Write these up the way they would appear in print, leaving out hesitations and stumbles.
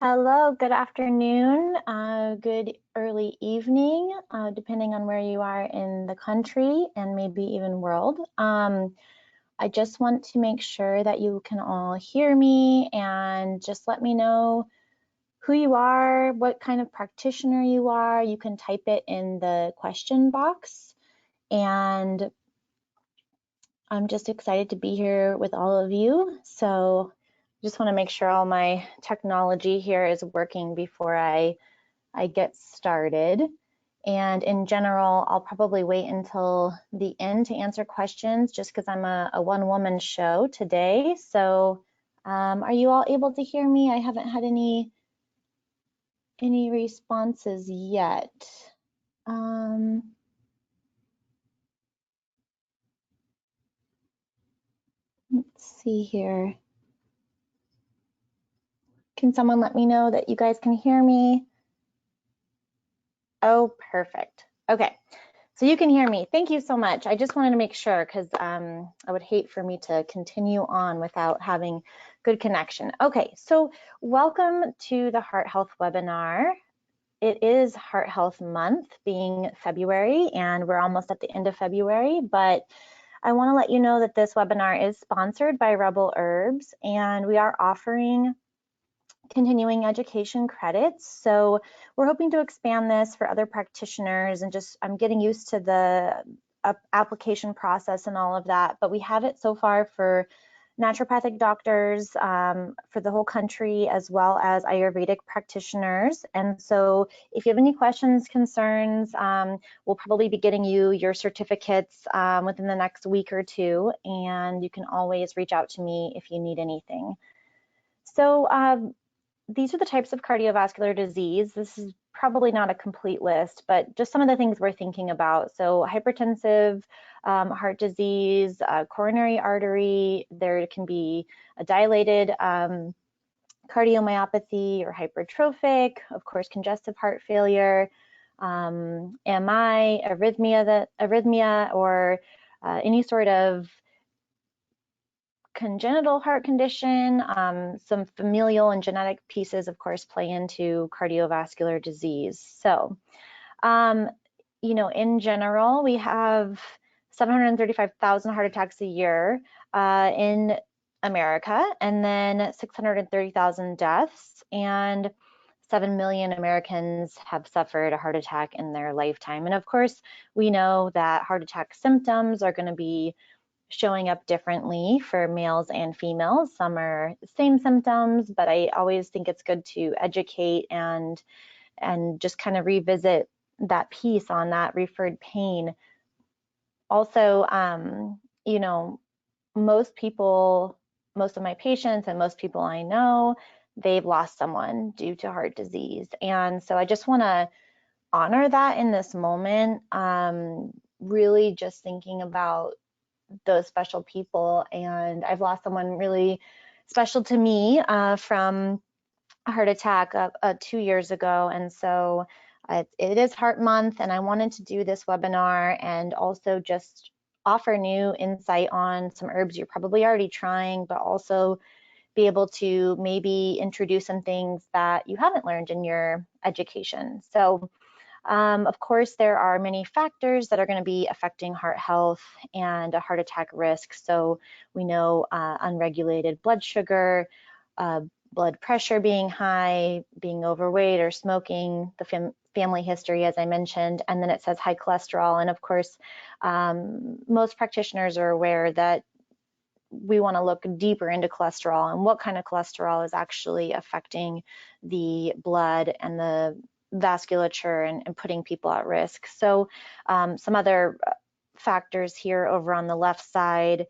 Hello, good afternoon, good early evening, depending on where you are in the country and maybe even world. I just want to make sure that you can all hear me and just let me know who you are, what kind of practitioner you are. You can type it in the question box. And I'm just excited to be here with all of you. So just want to make sure all my technology here is working before I get started. And in general, I'll probably wait until the end to answer questions just because I'm a one-woman show today. So are you all able to hear me? I haven't had any responses yet. Let's see here. Can someone let me know that you guys can hear me? Oh, perfect. Okay, so you can hear me. Thank you so much. I just wanted to make sure because I would hate for me to continue on without having good connection. Okay, so welcome to the Heart Health webinar. It is Heart Health Month, being February, and we're almost at the end of February, but I want to let you know that this webinar is sponsored by Rebel Herbs, and we are offering continuing education credits. So we're hoping to expand this for other practitioners, and just I'm getting used to the application process and all of that, but we have it so far for naturopathic doctors for the whole country, as well as Ayurvedic practitioners. And so if you have any questions, concerns, we'll probably be getting you your certificates within the next week or two, and you can always reach out to me if you need anything. So these are the types of cardiovascular disease. This is probably not a complete list, but just some of the things we're thinking about. So hypertensive heart disease, coronary artery, there can be a dilated cardiomyopathy or hypertrophic, of course, congestive heart failure, MI, arrhythmia, or any sort of congenital heart condition. Some familial and genetic pieces, of course, play into cardiovascular disease. So, you know, in general, we have 735,000 heart attacks a year in America, and then 630,000 deaths, and 7 million Americans have suffered a heart attack in their lifetime. And of course, we know that heart attack symptoms are going to be showing up differently for males and females. Some are the same symptoms, but I always think it's good to educate and just kind of revisit that piece on that referred pain. Also, you know, most of my patients and most people I know, they've lost someone due to heart disease. And so I just want to honor that in this moment, really just thinking about those special people. And I've lost someone really special to me from a heart attack 2 years ago. And so it is Heart Month, and I wanted to do this webinar and also just offer new insight on some herbs you're probably already trying, but also be able to maybe introduce some things that you haven't learned in your education. So of course, there are many factors that are going to be affecting heart health and a heart attack risk. So we know unregulated blood sugar, blood pressure being high, being overweight or smoking, the family history, as I mentioned, and then it says high cholesterol. And of course, most practitioners are aware that we want to look deeper into cholesterol and what kind of cholesterol is actually affecting the blood and the vasculature and putting people at risk. So some other factors here over on the left side,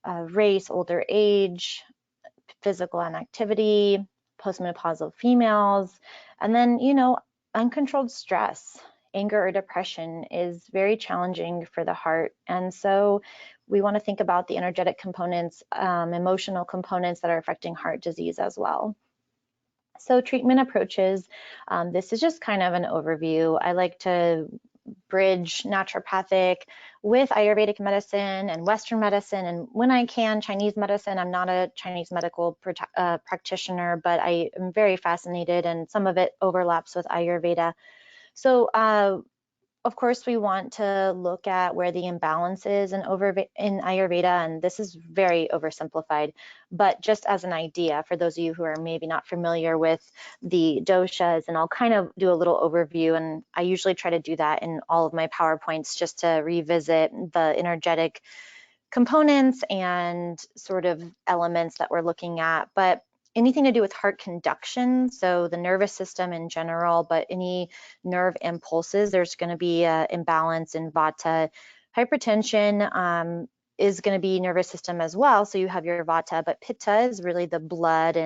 race, older age, physical inactivity, postmenopausal females, and then, you know, uncontrolled stress, anger or depression is very challenging for the heart. And so we want to think about the energetic components, emotional components that are affecting heart disease as well. So treatment approaches, this is just kind of an overview. I like to bridge naturopathic with Ayurvedic medicine and Western medicine, and when I can, Chinese medicine. I'm not a Chinese medical practitioner, but I am very fascinated, and some of it overlaps with Ayurveda. So of course, we want to look at where the imbalance is in Ayurveda, and this is very oversimplified, but just as an idea for those of you who are maybe not familiar with the doshas, and I'll kind of do a little overview, and I usually try to do that in all of my PowerPoints just to revisit the energetic components and sort of elements that we're looking at. But anything to do with heart conduction, so the nervous system in general, but any nerve impulses, there's going to be an imbalance in vata. Hypertension is going to be nervous system as well, so you have your vata, but pitta is really the blood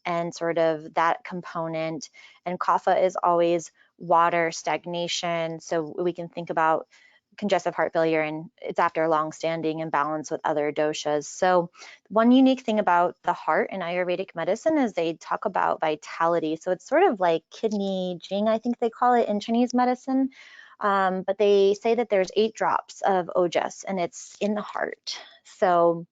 and sort of that component, and kapha is always water, stagnation, so we can think about congestive heart failure, and it's after a long-standing imbalance with other doshas. So one unique thing about the heart in Ayurvedic medicine is they talk about vitality. So it's sort of like kidney jing, I think they call it in Chinese medicine. But they say that there's 8 drops of ojas, and it's in the heart. So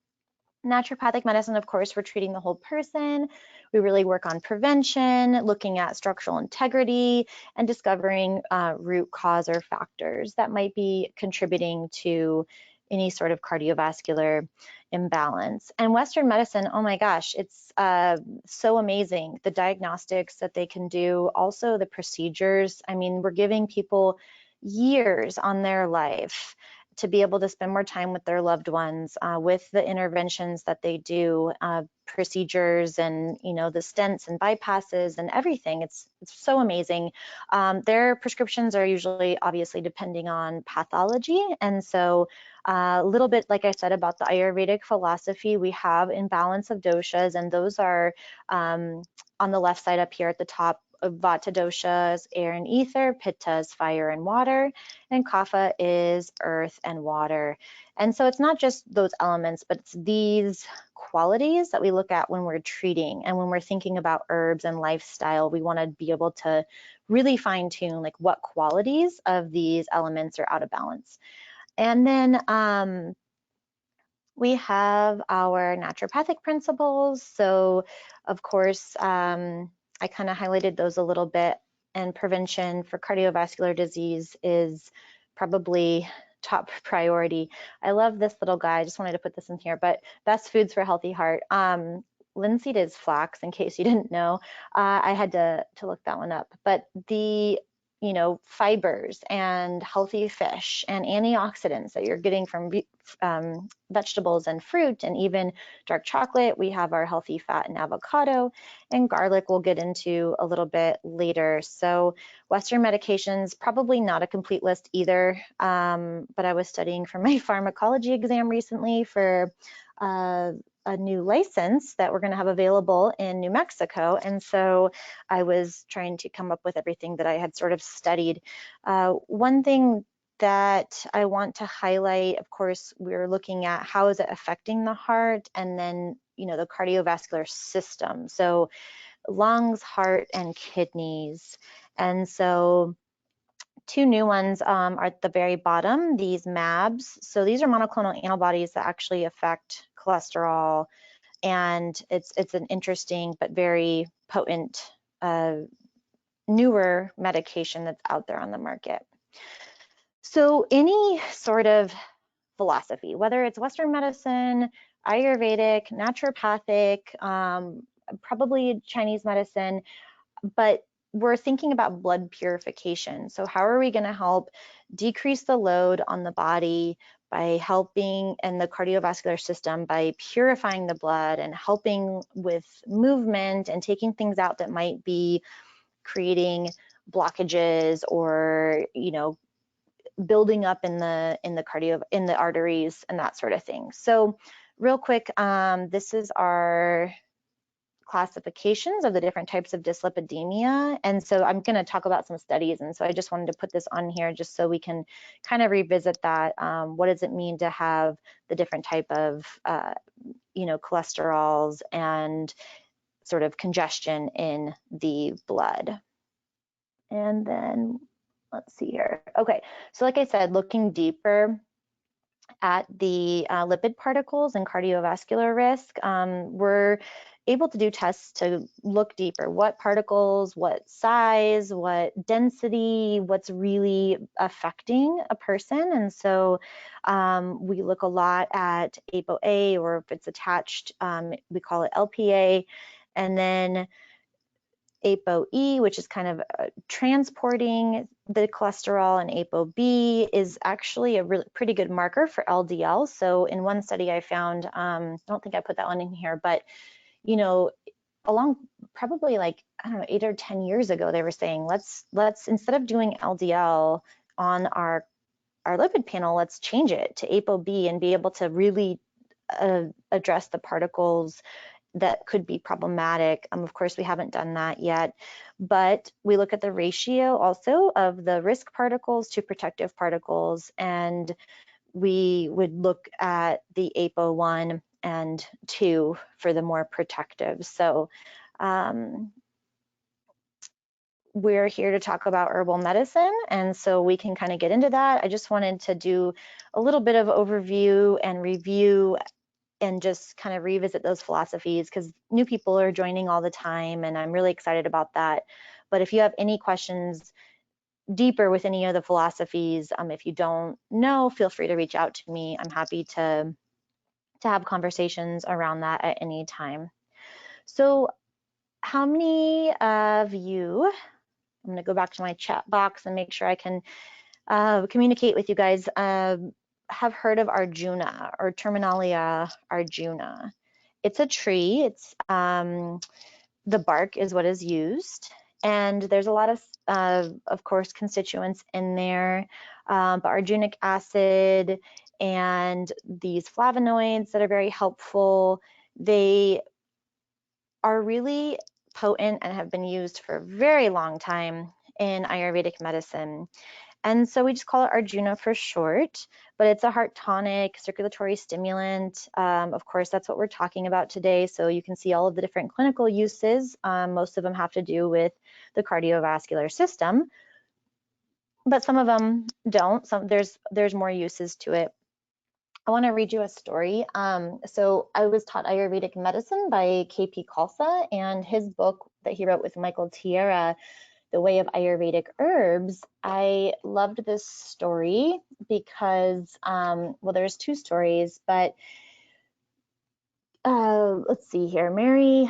naturopathic medicine, of course, we're treating the whole person. We really work on prevention, looking at structural integrity, and discovering root cause or factors that might be contributing to any sort of cardiovascular imbalance. And Western medicine, oh my gosh, it's so amazing. The diagnostics that they can do, also the procedures. I mean, we're giving people years on their life to be able to spend more time with their loved ones, with the interventions that they do, procedures, and the stents and bypasses and everything. It's so amazing. Their prescriptions are usually obviously depending on pathology, and so a little bit like I said about the Ayurvedic philosophy, we have imbalance of doshas, and those are on the left side up here at the top. Vata dosha is air and ether, pitta is fire and water, and kapha is earth and water. And so it's not just those elements, but it's these qualities that we look at when we're treating, and when we're thinking about herbs and lifestyle, we want to be able to really fine tune like what qualities of these elements are out of balance. And then we have our naturopathic principles. So of course, I kind of highlighted those a little bit, and prevention for cardiovascular disease is probably top priority. I love this little guy. I just wanted to put this in here, but best foods for a healthy heart. Linseed is flax, in case you didn't know. I had to look that one up, but the fibers and healthy fish and antioxidants that you're getting from vegetables and fruit, and even dark chocolate. We have our healthy fat and avocado, and garlic we'll get into a little bit later. So Western medications, probably not a complete list either, but I was studying for my pharmacology exam recently for a new license that we're going to have available in New Mexico, and so I was trying to come up with everything that I had sort of studied. One thing that I want to highlight, of course, we're looking at how is it affecting the heart, and then the cardiovascular system, so lungs, heart, and kidneys. And so 2 new ones are at the very bottom, these MABs. So these are monoclonal antibodies that actually affect cholesterol, and it's an interesting but very potent newer medication that's out there on the market. So any sort of philosophy, whether it's Western medicine, Ayurvedic, naturopathic, probably Chinese medicine, but we're thinking about blood purification. So how are we going to help decrease the load on the body by helping in the cardiovascular system by purifying the blood and helping with movement and taking things out that might be creating blockages or building up in the arteries and that sort of thing. So real quick, this is our classifications of the different types of dyslipidemia, and so I'm going to talk about some studies, and so I just wanted to put this on here just so we can kind of revisit that. What does it mean to have the different type of cholesterols and sort of congestion in the blood? And then let's see here. Okay, so like I said, looking deeper at the lipid particles and cardiovascular risk, we're able to do tests to look deeper. What particles, what size, what density, what's really affecting a person. And so we look a lot at ApoA, or if it's attached, we call it LPA. And then ApoE, which is kind of transporting the cholesterol, and ApoB is actually a really pretty good marker for LDL. So in one study I found, I don't think I put that one in here, but you know, along probably like, I don't know, 8 or 10 years ago, they were saying, let's instead of doing LDL on our lipid panel, let's change it to ApoB and be able to really address the particles that could be problematic. Of course, we haven't done that yet, but we look at the ratio also of the risk particles to protective particles, and we would look at the APO1 and 2 for the more protective. So we're here to talk about herbal medicine, and so we can kind of get into that. I just wanted to do a little bit of overview and review and just kind of revisit those philosophies, because new people are joining all the time, and I'm really excited about that. But if you have any questions deeper with any of the philosophies, if you don't know, feel free to reach out to me. I'm happy to have conversations around that at any time. So how many of you, I'm going to go back to my chat box and make sure I can communicate with you guys, have heard of Arjuna or Terminalia Arjuna. It's a tree. It's the bark is what is used, and there's a lot of course, constituents in there, but arjunic acid and these flavonoids that are very helpful. They are really potent and have been used for a very long time in Ayurvedic medicine. And so we just call it Arjuna for short, but it's a heart tonic, circulatory stimulant. Of course, that's what we're talking about today. So you can see all of the different clinical uses. Most of them have to do with the cardiovascular system, but some of them don't. There's more uses to it. I want to read you a story. So I was taught Ayurvedic medicine by K.P. Khalsa, and his book that he wrote with Michael Tierra, The Way of Ayurvedic Herbs. I loved this story because, well, there's two stories, but let's see here. Mary,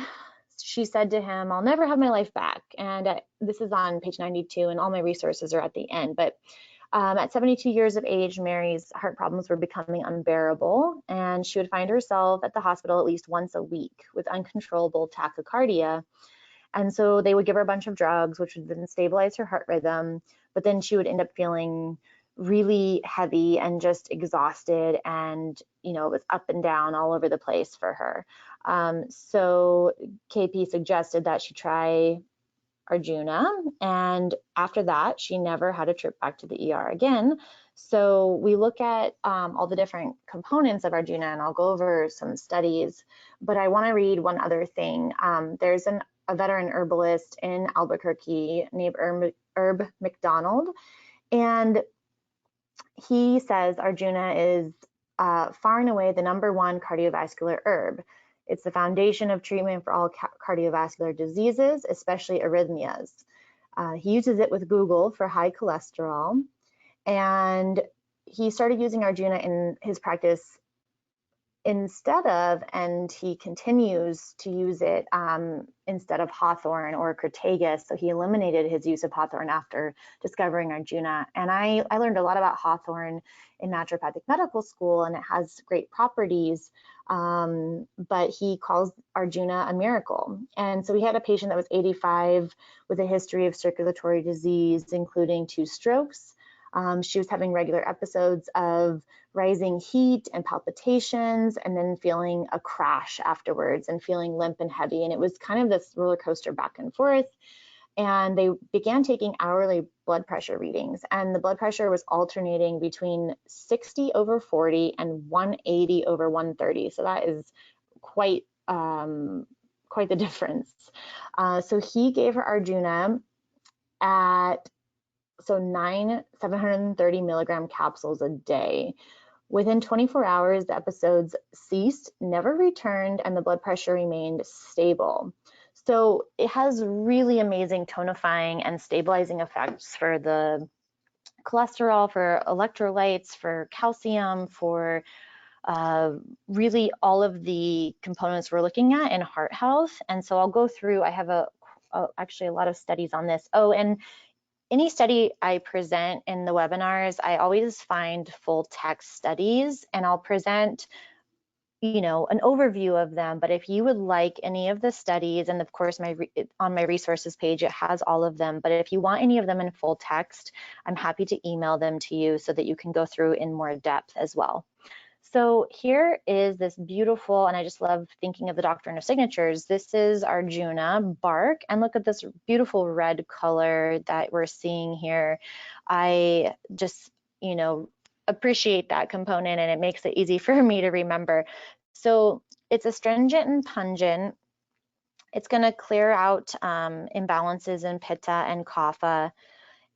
she said to him, "I'll never have my life back." And this is on page 92, and all my resources are at the end. But at 72 years of age, Mary's heart problems were becoming unbearable, and she would find herself at the hospital at least once a week with uncontrollable tachycardia. And so they would give her a bunch of drugs, which would then stabilize her heart rhythm, but then she would end up feeling really heavy and just exhausted, and it was up and down all over the place for her. So KP suggested that she try Arjuna, and after that she never had a trip back to the ER again. So we look at all the different components of Arjuna, and I'll go over some studies, but I want to read one other thing. There's a veteran herbalist in Albuquerque named Herb McDonald, and he says Arjuna is far and away the #1 cardiovascular herb. It's the foundation of treatment for all cardiovascular diseases, especially arrhythmias. He uses it with Google for high cholesterol, and he started using Arjuna in his practice instead of, and he continues to use it instead of hawthorn or crataegus. So he eliminated his use of hawthorn after discovering Arjuna. And I learned a lot about hawthorn in naturopathic medical school, and it has great properties, but he calls Arjuna a miracle. And so we had a patient that was 85 with a history of circulatory disease, including 2 strokes. She was having regular episodes of rising heat and palpitations, and then feeling a crash afterwards and feeling limp and heavy. And it was kind of this roller coaster back and forth. And they began taking hourly blood pressure readings, and the blood pressure was alternating between 60/40 and 180/130. So that is quite the difference. So he gave her Arjuna at so 9 730 milligram capsules a day. Within 24 hours, the episodes ceased, never returned, and the blood pressure remained stable. So it has really amazing tonifying and stabilizing effects for the cholesterol, for electrolytes, for calcium, for really all of the components we're looking at in heart health. And so I'll go through, I have actually a lot of studies on this. Oh, and any study I present in the webinars, I always find full text studies, and I'll present, you know, an overview of them. But if you would like any of the studies, and of course on my resources page, it has all of them. But if you want any of them in full text, I'm happy to email them to you so that you can go through in more depth as well. So here is this beautiful, and I just love thinking of the doctrine of signatures. This is Arjuna bark, and look at this beautiful red color that we're seeing here. I just, you know, appreciate that component, and it makes it easy for me to remember. So it's astringent and pungent. It's going to clear out imbalances in pitta and kapha,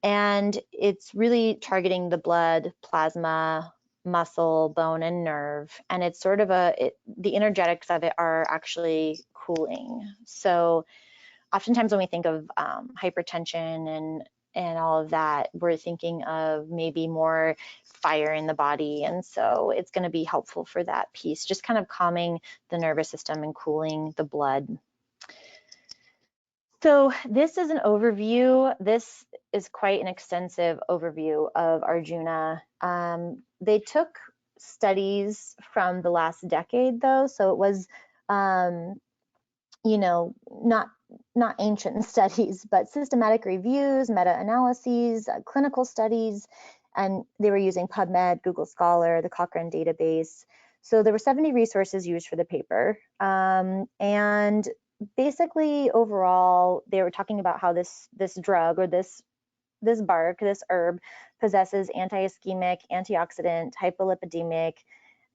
and it's really targeting the blood, plasma, muscle, bone, and nerve. And it's sort of the energetics of it are actually cooling. So oftentimes when we think of hypertension and all of that, we're thinking of maybe more fire in the body. And so it's going to be helpful for that piece, just kind of calming the nervous system and cooling the blood. So this is an overview. This is quite an extensive overview of Arjuna. They took studies from the last decade though, so it was, you know, not ancient studies, but systematic reviews, meta-analyses, clinical studies, and they were using PubMed, Google Scholar, the Cochrane database. So there were 70 resources used for the paper, and basically overall they were talking about how this drug, or this bark, this herb, possesses anti-ischemic, antioxidant, hypolipidemic,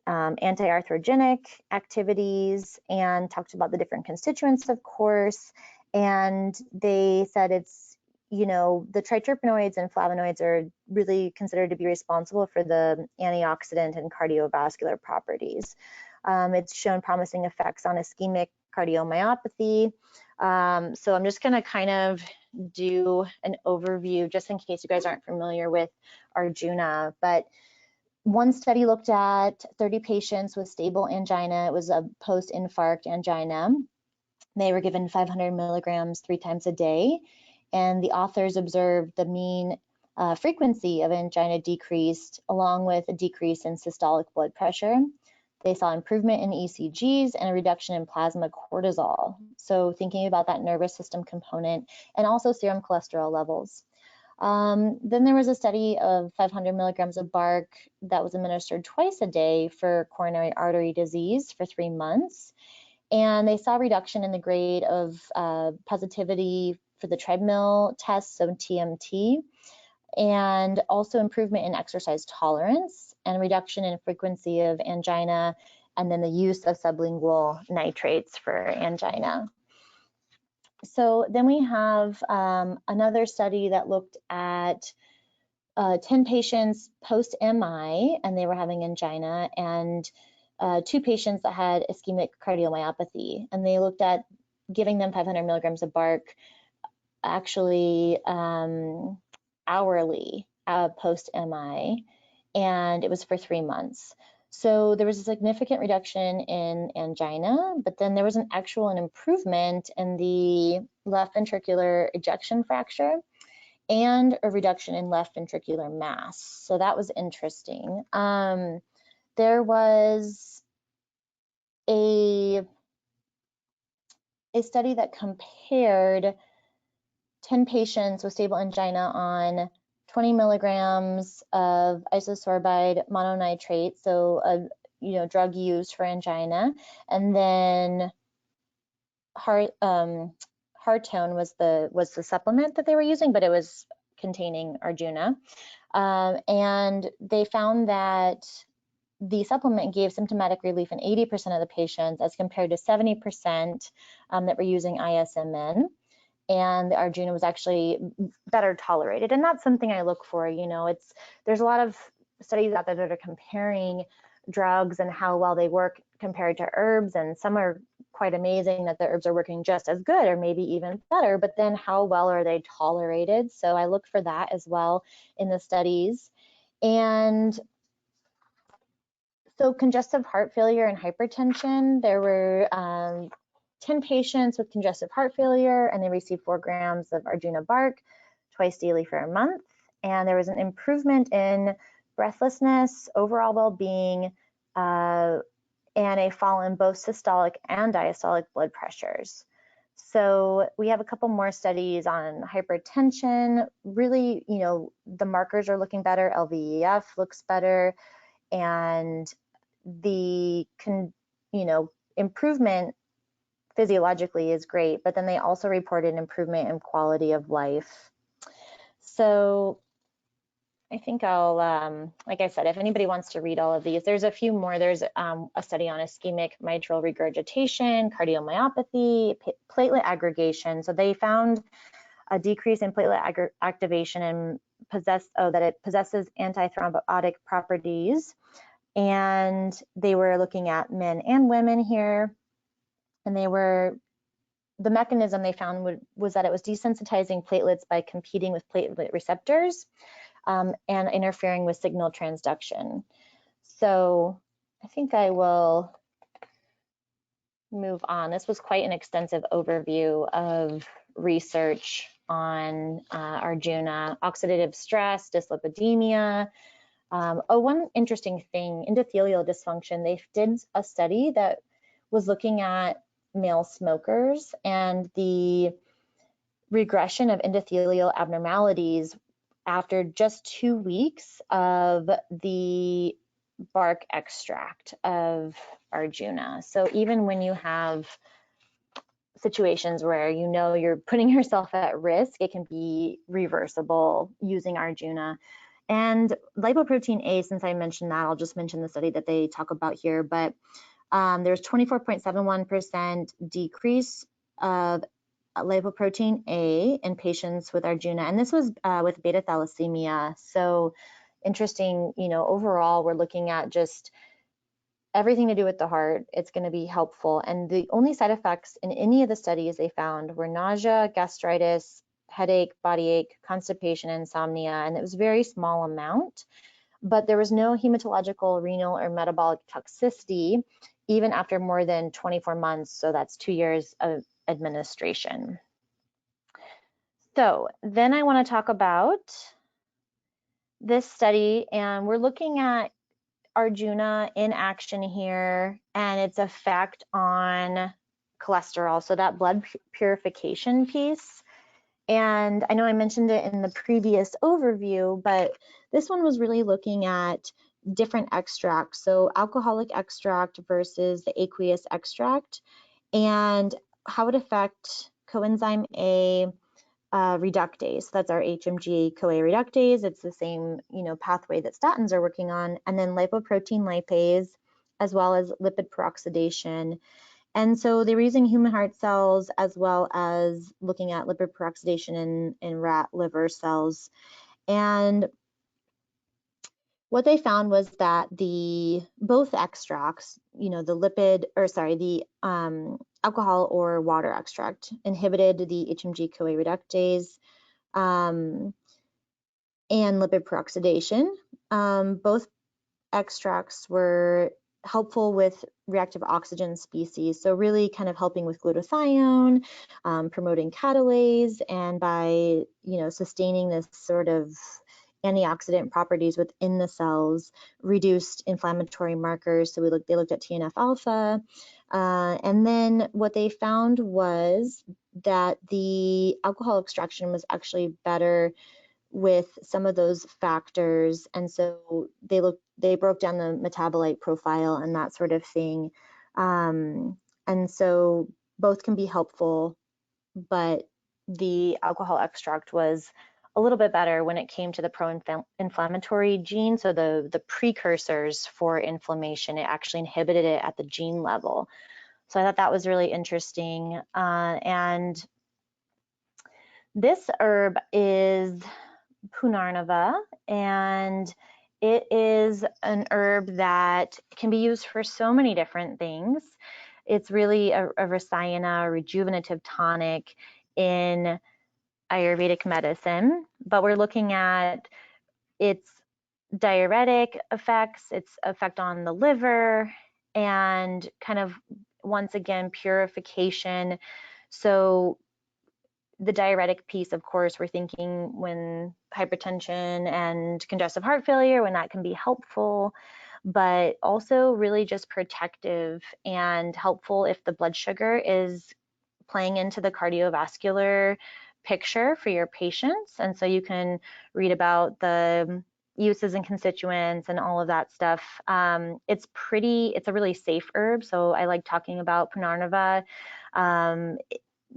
anti-arthrogenic activities, and talked about the different constituents, of course. And they said it's, you know, the triterpenoids and flavonoids are really considered to be responsible for the antioxidant and cardiovascular properties. It's shown promising effects on ischemic cardiomyopathy. So I'm just going to kind of do an overview just in case you guys aren't familiar with Arjuna. But one study looked at 30 patients with stable angina. It was a post-infarct angina. They were given 500 milligrams 3 times a day, and the authors observed the mean frequency of angina decreased, along with a decrease in systolic blood pressure. They saw improvement in ECGs and a reduction in plasma cortisol. So thinking about that nervous system component, and also serum cholesterol levels. Then there was a study of 500 milligrams of bark that was administered twice a day for coronary artery disease for 3 months. And they saw reduction in the grade of positivity for the treadmill tests, so TMT, and also improvement in exercise tolerance and reduction in frequency of angina, and then the use of sublingual nitrates for angina. So then we have another study that looked at 10 patients post-MI, and they were having angina, and 2 patients that had ischemic cardiomyopathy, and they looked at giving them 500 milligrams of bark actually hourly post-MI, and it was for 3 months. So there was a significant reduction in angina, but then there was an improvement in the left ventricular ejection fracture and a reduction in left ventricular mass. So that was interesting. There was a study that compared 10 patients with stable angina on 20 milligrams of isosorbide mononitrate, so a drug used for angina, and then Heartone was the supplement that they were using, but it was containing Arjuna, and they found that the supplement gave symptomatic relief in 80% of the patients, as compared to 70% that were using ISMN. and the Arjuna was actually better tolerated. And that's something I look for. There's a lot of studies out there that are comparing drugs and how well they work compared to herbs, and some are quite amazing that the herbs are working just as good or maybe even better, but then how well are they tolerated? So I look for that as well in the studies. And so congestive heart failure and hypertension, there were 10 patients with congestive heart failure, and they received 4 grams of Arjuna bark twice daily for a month. And there was an improvement in breathlessness, overall well-being, and a fall in both systolic and diastolic blood pressures. So we have a couple more studies on hypertension. Really, the markers are looking better. LVEF looks better, and the improvement physiologically is great, but then they also reported improvement in quality of life. So I think I'll, like I said, if anybody wants to read all of these, there's a few more. There's a study on ischemic mitral regurgitation, cardiomyopathy, platelet aggregation. So they found a decrease in platelet activation and that it possesses antithrombotic properties. And they were looking at men and women here. And the mechanism they found was that it was desensitizing platelets by competing with platelet receptors and interfering with signal transduction. So I think I will move on. This was quite an extensive overview of research on Arjuna, oxidative stress, dyslipidemia. One interesting thing, endothelial dysfunction. They did a study that was looking at male smokers and the regression of endothelial abnormalities after just 2 weeks of the bark extract of Arjuna. So even when you have situations where you're putting yourself at risk, it can be reversible using Arjuna. And lipoprotein A, since I mentioned that, I'll just mention the study that they talk about here, but there's 24.71% decrease of lipoprotein A in patients with Arjuna, and this was with beta thalassemia. So interesting, overall, we're looking at just everything to do with the heart. It's going to be helpful. And the only side effects in any of the studies they found were nausea, gastritis, headache, body ache, constipation, insomnia, and it was a very small amount. But there was no hematological, renal, or metabolic toxicity even after more than 24 months. So that's 2 years of administration. So then I want to talk about this study, and we're looking at Arjuna in action here and its effect on cholesterol, so that blood purification piece. And I know I mentioned it in the previous overview, but this one was really looking at different extracts, so alcoholic extract versus the aqueous extract, and how it affects coenzyme A reductase. So that's our HMG-CoA reductase. It's the same, pathway that statins are working on, and then lipoprotein lipase, as well as lipid peroxidation. And so they were using human heart cells as well as looking at lipid peroxidation in rat liver cells. And what they found was that both extracts, the alcohol or water extract inhibited the HMG-CoA reductase and lipid peroxidation. Both extracts were helpful with reactive oxygen species, so really kind of helping with glutathione, promoting catalase, and by sustaining this sort of antioxidant properties within the cells, reduced inflammatory markers. So they looked at TNF alpha, and then what they found was that the alcohol extraction was actually better with some of those factors, and so they broke down the metabolite profile and that sort of thing, and so both can be helpful, but the alcohol extract was a little bit better when it came to the pro-inflammatory gene, so the precursors for inflammation. It actually inhibited it at the gene level. So I thought that was really interesting, and This herb is Punarnava, and it is an herb that can be used for so many different things. It's really a rasayana, a rejuvenative tonic in Ayurvedic medicine, but we're looking at its diuretic effects, its effect on the liver, and kind of, once again, purification. So the diuretic piece, of course, we're thinking when hypertension and congestive heart failure, when that can be helpful, but also really just protective and helpful if the blood sugar is playing into the cardiovascular picture for your patients. And so you can read about the uses and constituents and all of that stuff. It's a really safe herb. So I like talking about Punarnava.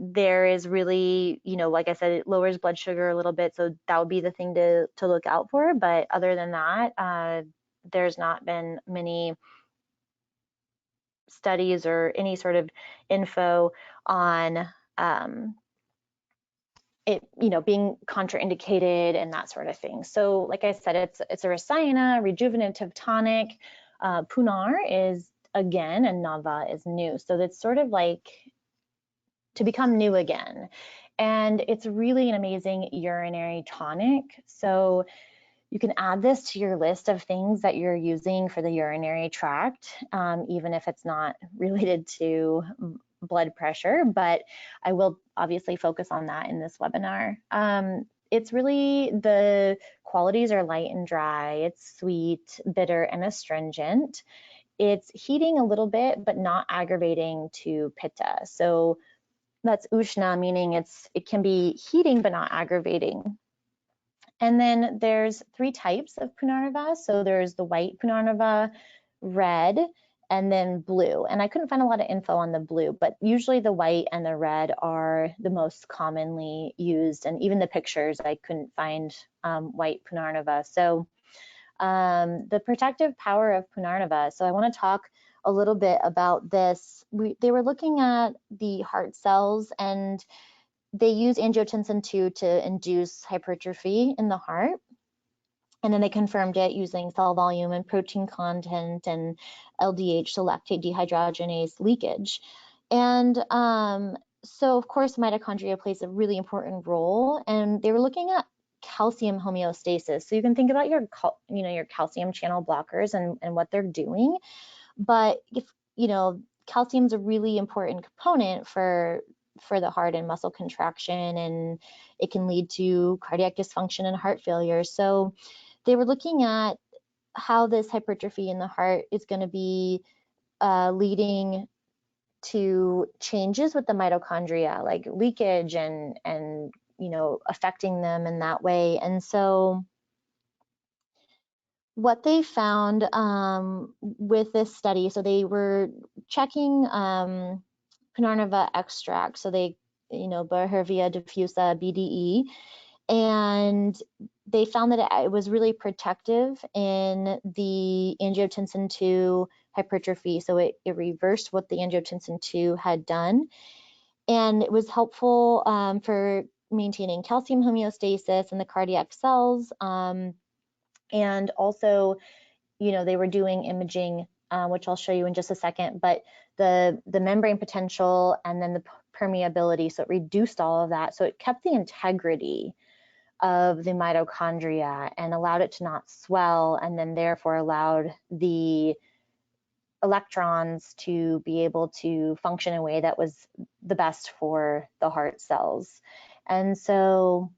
There is really, like I said, it lowers blood sugar a little bit. So that would be the thing to look out for. But other than that, there's not been many studies or any sort of info on it, being contraindicated and that sort of thing. So like I said, it's a rasayana, rejuvenative tonic. Punar is again, and Nava is new. So it's sort of like to become new again. And it's really an amazing urinary tonic. So you can add this to your list of things that you're using for the urinary tract, even if it's not related to blood pressure, but I will obviously focus on that in this webinar. It's really, the qualities are light and dry. It's sweet, bitter, and astringent. It's heating a little bit, but not aggravating to pitta. So that's ushna, meaning it can be heating, but not aggravating. And then there's 3 types of Punarnava. So there's the white Punarnava, red, and then blue. And I couldn't find a lot of info on the blue, but usually the white and the red are the most commonly used. And even the pictures, I couldn't find white Punarnava. So the protective power of Punarnava. So I want to talk a little bit about this. They were looking at the heart cells, and they use angiotensin II to induce hypertrophy in the heart. And then they confirmed it using cell volume and protein content and LDH, so lactate dehydrogenase leakage. And so, of course, mitochondria plays a really important role. And they were looking at calcium homeostasis. So you can think about your calcium channel blockers and what they're doing. But if, calcium's a really important component for the heart and muscle contraction, and it can lead to cardiac dysfunction and heart failure. So they were looking at how this hypertrophy in the heart is going to be leading to changes with the mitochondria, like leakage and affecting them in that way. And so what they found with this study, so they were checking Punarnava extract, so they, Bauervia diffusa, BDE, and they found that it was really protective in the angiotensin II hypertrophy. So it reversed what the angiotensin II had done. And it was helpful for maintaining calcium homeostasis in the cardiac cells. And also, they were doing imaging, which I'll show you in just a second, but the membrane potential and then the permeability. So it reduced all of that. So it kept the integrity of the mitochondria and allowed it to not swell, and then therefore allowed the electrons to be able to function in a way that was the best for the heart cells. And so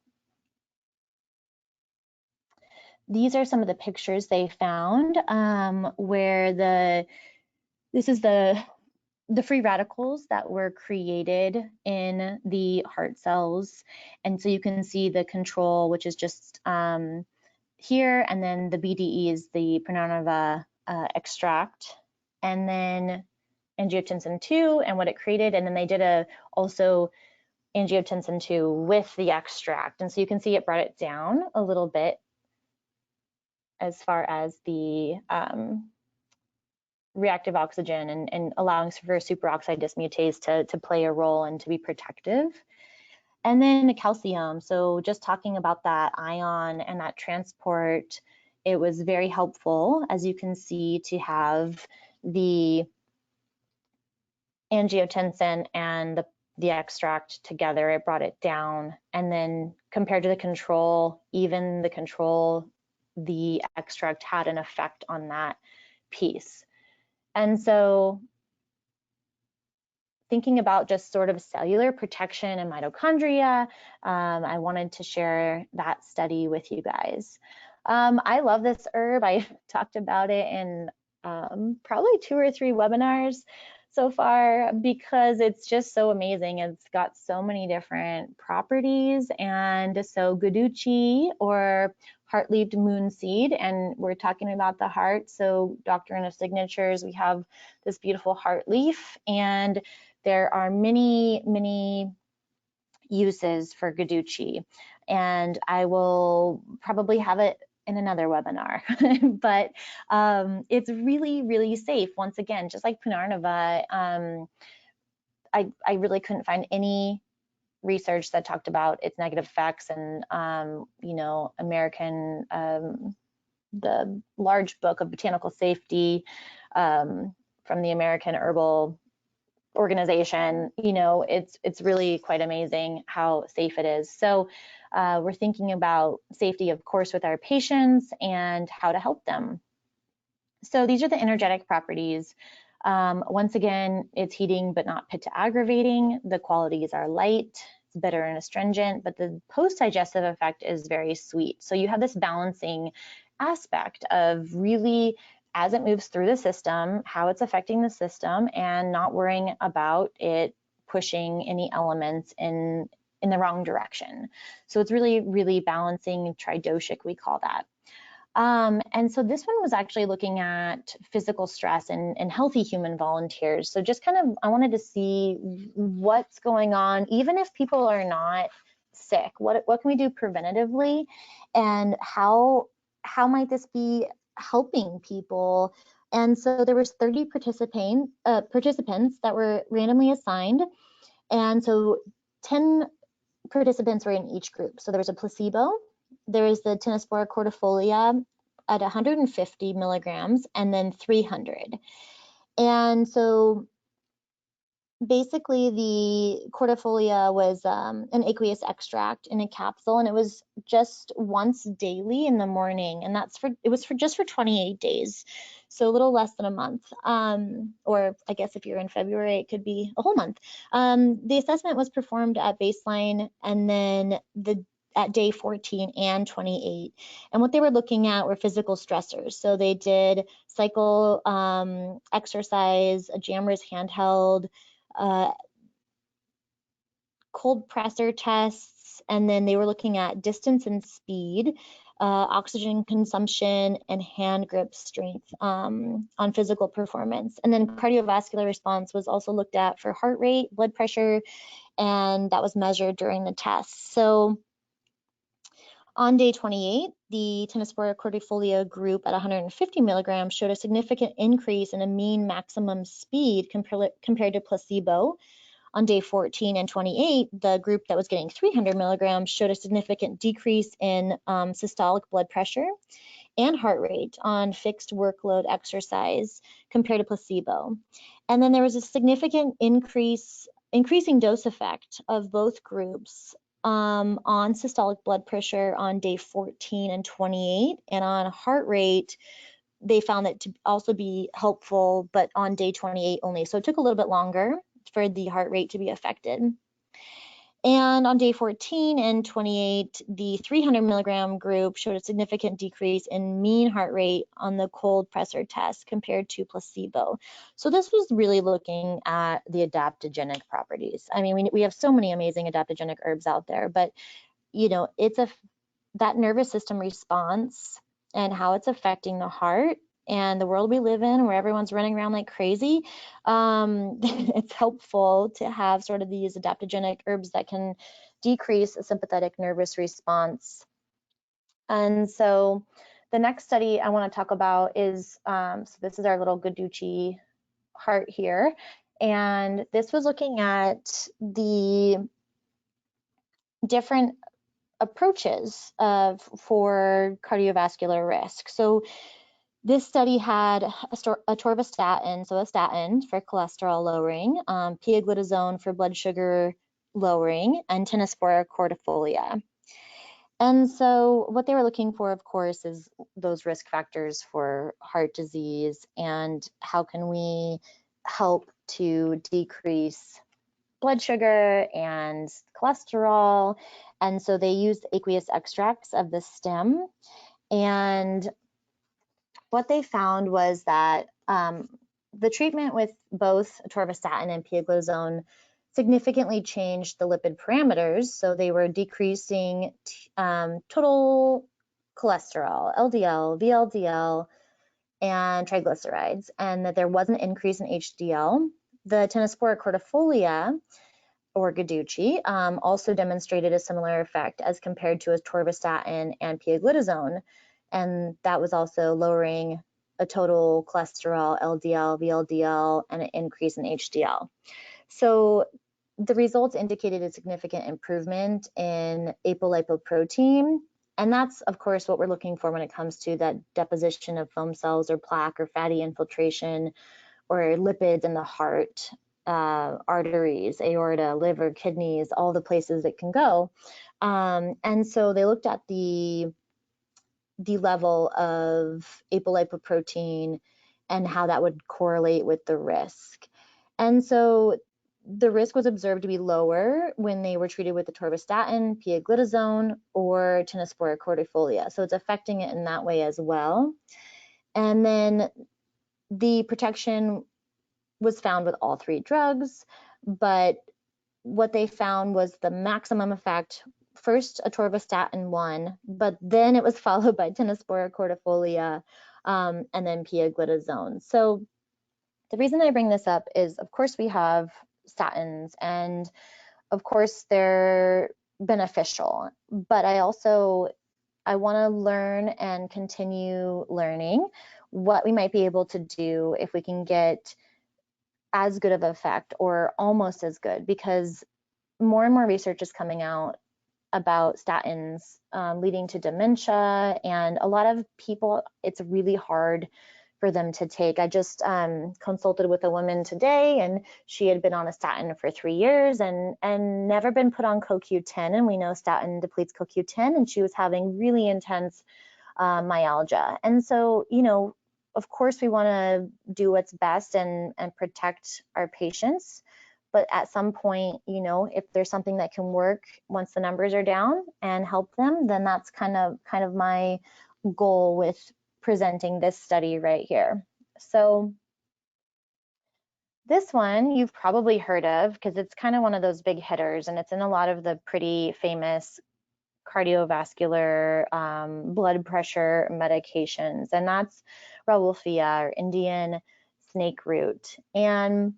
these are some of the pictures they found where this is the free radicals that were created in the heart cells. And so you can see the control, which is just here, and then the BDE is the Punarnava extract, and then angiotensin II and what it created. And then they did also angiotensin II with the extract. And so you can see it brought it down a little bit as far as the reactive oxygen and allowing for superoxide dismutase to play a role and to be protective. And then calcium, so just talking about that ion and that transport, it was very helpful, as you can see, to have the angiotensin and the extract together. It brought it down. And then compared to the control, even the control, the extract had an effect on that piece. And so thinking about just sort of cellular protection and mitochondria, I wanted to share that study with you guys. I love this herb. I've talked about it in probably 2 or 3 webinars so far because it's just so amazing. It's got so many different properties. And so Guduchi, or heart-leaved moon seed, and we're talking about the heart. So Doctrine of Signatures, we have this beautiful heart leaf, and there are many, many uses for Guduchi, and I will probably have it in another webinar, but it's really, really safe. Once again, just like Punarnava, I really couldn't find any research that talked about its negative effects, and you know, the large book of botanical safety from the American Herbal Organization, you know, it's really quite amazing how safe it is. So we're thinking about safety, of course, with our patients and how to help them. So these are the energetic properties. Once again, it's heating but not pitta aggravating. The qualities are light, it's bitter and astringent, but the post-digestive effect is very sweet. So you have this balancing aspect of really, as it moves through the system, how it's affecting the system, and not worrying about it pushing any elements in the wrong direction. So it's really, really balancing, tridoshic, we call that. And so this one was actually looking at physical stress in healthy human volunteers. So just kind of, I wanted to see what's going on, even if people are not sick, what can we do preventatively, and how might this be helping people? And so there was 30 participants that were randomly assigned. And so 10 participants were in each group. So there was a placebo, there is the Tinospora cordifolia at 150 milligrams, and then 300. And so basically the cordifolia was an aqueous extract in a capsule, and it was just once daily in the morning, and it was just for 28 days, so a little less than a month, or I guess if you're in February, it could be a whole month. The assessment was performed at baseline, and then at day 14 and 28. And what they were looking at were physical stressors. So they did cycle exercise, a jammer's handheld, cold presser tests, and then they were looking at distance and speed, oxygen consumption, and hand grip strength on physical performance. And then cardiovascular response was also looked at for heart rate, blood pressure, and that was measured during the test. So on day 28, the Tinospora cordifolia group at 150 milligrams showed a significant increase in a mean maximum speed compared to placebo. On day 14 and 28, the group that was getting 300 milligrams showed a significant decrease in systolic blood pressure and heart rate on fixed workload exercise compared to placebo. And then there was a significant increasing dose effect of both groups on systolic blood pressure on day 14 and 28, and on heart rate, they found that to also be helpful, but on day 28 only. So it took a little bit longer for the heart rate to be affected. And on day 14 and 28, the 300 milligram group showed a significant decrease in mean heart rate on the cold pressor test compared to placebo. So this was really looking at the adaptogenic properties. I mean, we have so many amazing adaptogenic herbs out there, but you know, it's that nervous system response and how it's affecting the heart and the world we live in, where everyone's running around like crazy, it's helpful to have sort of these adaptogenic herbs that can decrease a sympathetic nervous response. And so the next study I want to talk about is, so this is our little Guduchi heart here, and this was looking at the different approaches for cardiovascular risk. So this study had atorvastatin, so a statin for cholesterol lowering, pioglitazone for blood sugar lowering, and Tinospora cordifolia. And so what they were looking for, of course, is those risk factors for heart disease and how can we help to decrease blood sugar and cholesterol. And so they used aqueous extracts of the stem. And what they found was that the treatment with both atorvastatin and pioglitazone significantly changed the lipid parameters. So they were decreasing total cholesterol, LDL, VLDL, and triglycerides, and that there was an increase in HDL. The Tinospora cordifolia, or Guduchi, also demonstrated a similar effect as compared to atorvastatin and pioglitazone, and that was also lowering a total cholesterol, LDL, VLDL, and an increase in HDL. So the results indicated a significant improvement in apolipoprotein, and that's, of course, what we're looking for when it comes to that deposition of foam cells or plaque or fatty infiltration or lipids in the heart, arteries, aorta, liver, kidneys, all the places it can go. And so they looked at the level of apolipoprotein and how that would correlate with the risk. And so the risk was observed to be lower when they were treated with atorvastatin, pioglitazone, or Tinospora cordifolia. So it's affecting it in that way as well. And then the protection was found with all three drugs, but what they found was the maximum effect. First, atorvastatin won, but then it was followed by Tinospora cordifolia and then pioglitazone. So the reason I bring this up is, of course, we have statins, and of course they're beneficial, but I want to learn and continue learning what we might be able to do if we can get as good of effect or almost as good, because more and more research is coming out about statins leading to dementia, and a lot of people, it's really hard for them to take. I just consulted with a woman today, and she had been on a statin for 3 years and never been put on CoQ10, and we know statin depletes CoQ10, and she was having really intense myalgia. And so, you know, of course we want to do what's best and protect our patients, but at some point, you know, if there's something that can work once the numbers are down and help them, then that's kind of my goal with presenting this study right here. So this one you've probably heard of because it's kind of one of those big hitters, and it's in a lot of the pretty famous cardiovascular blood pressure medications, and that's Rauvolfia, or Indian snake root. And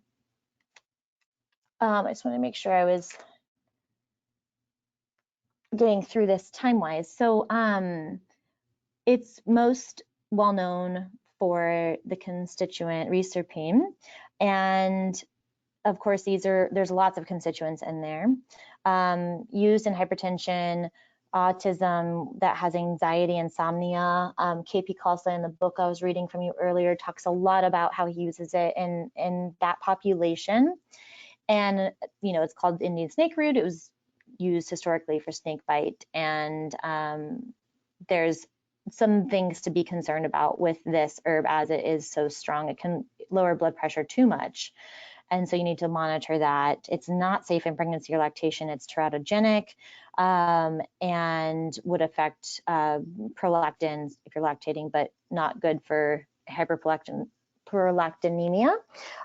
I just want to make sure I was getting through this time-wise. So it's most well known for the constituent Reserpine, and of course there's lots of constituents in there, used in hypertension, autism that has anxiety, insomnia. KP Khalsa, in the book I was reading from you earlier, talks a lot about how he uses it in that population. And you know, it's called Indian snake root. It was used historically for snake bite, and there's some things to be concerned about with this herb as it is so strong. It can lower blood pressure too much, and so you need to monitor that. It's not safe in pregnancy or lactation. It's teratogenic and would affect prolactin if you're lactating, but not good for hyperprolactinemia,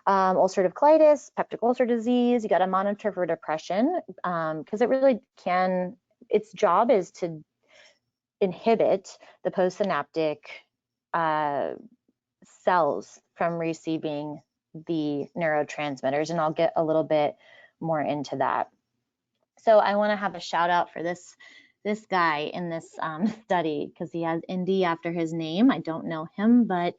ulcerative colitis, peptic ulcer disease. You got to monitor for depression because it really can, its job is to inhibit the postsynaptic cells from receiving the neurotransmitters, and I'll get a little bit more into that. So I want to have a shout out for this guy in this study because he has Indy after his name. I don't know him, but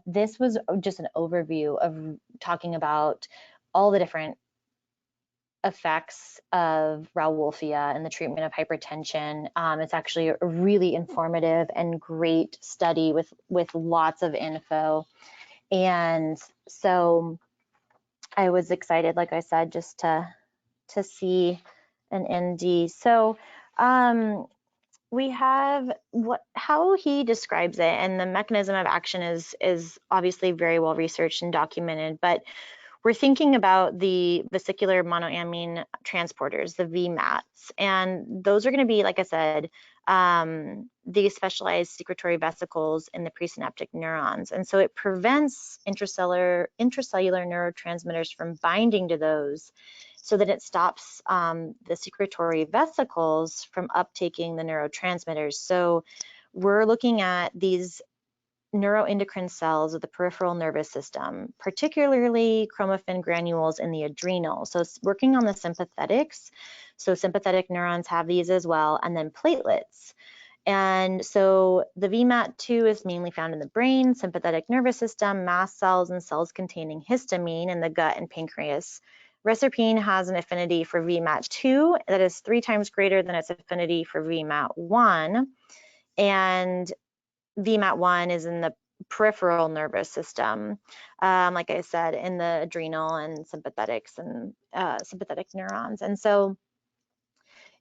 this was just an overview of talking about all the different effects of Rauvolfia in the treatment of hypertension. It's actually a really informative and great study with lots of info. And so I was excited, like I said, just to see an ND. So we have how he describes it, and the mechanism of action is obviously very well researched and documented, but we're thinking about the vesicular monoamine transporters, the VMATs, and those are going to be, like I said, these specialized secretory vesicles in the presynaptic neurons. And so it prevents intracellular neurotransmitters from binding to those, so that it stops the secretory vesicles from uptaking the neurotransmitters. So we're looking at these neuroendocrine cells of the peripheral nervous system, particularly chromaffin granules in the adrenal. So it's working on the sympathetics. So sympathetic neurons have these as well, and then platelets. And so the VMAT2 is mainly found in the brain, sympathetic nervous system, mast cells, and cells containing histamine in the gut and pancreas. Reserpine has an affinity for VMAT2 that is 3 times greater than its affinity for VMAT1. And VMAT1 is in the peripheral nervous system, like I said, in the adrenal and sympathetics and sympathetic neurons. And so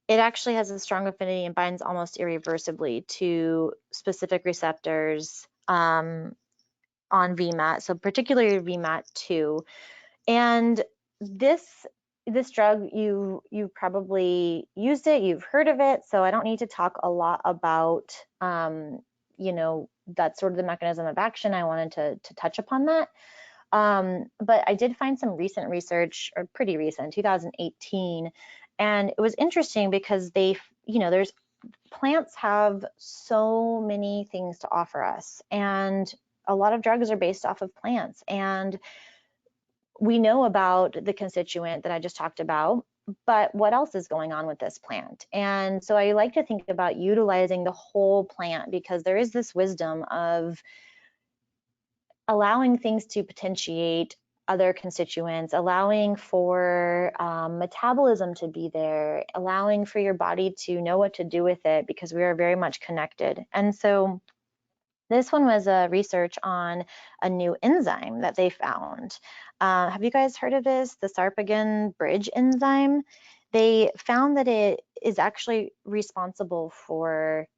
it actually has a strong affinity and binds almost irreversibly to specific receptors on VMAT, so particularly VMAT2. And this drug, you probably used it, you've heard of it, so I don't need to talk a lot about you know, that's sort of the mechanism of action. I wanted to touch upon that. But I did find some recent research, or pretty recent, 2018, and it was interesting because there's plants have so many things to offer us, and a lot of drugs are based off of plants. And we know about the constituent that I just talked about, but what else is going on with this plant? And so I like to think about utilizing the whole plant, because there is this wisdom of allowing things to potentiate other constituents, allowing for metabolism to be there, allowing for your body to know what to do with it, because we are very much connected. And so this one was a research on a new enzyme that they found. Have you guys heard of this, the sarpagin bridge enzyme? They found that it is actually responsible for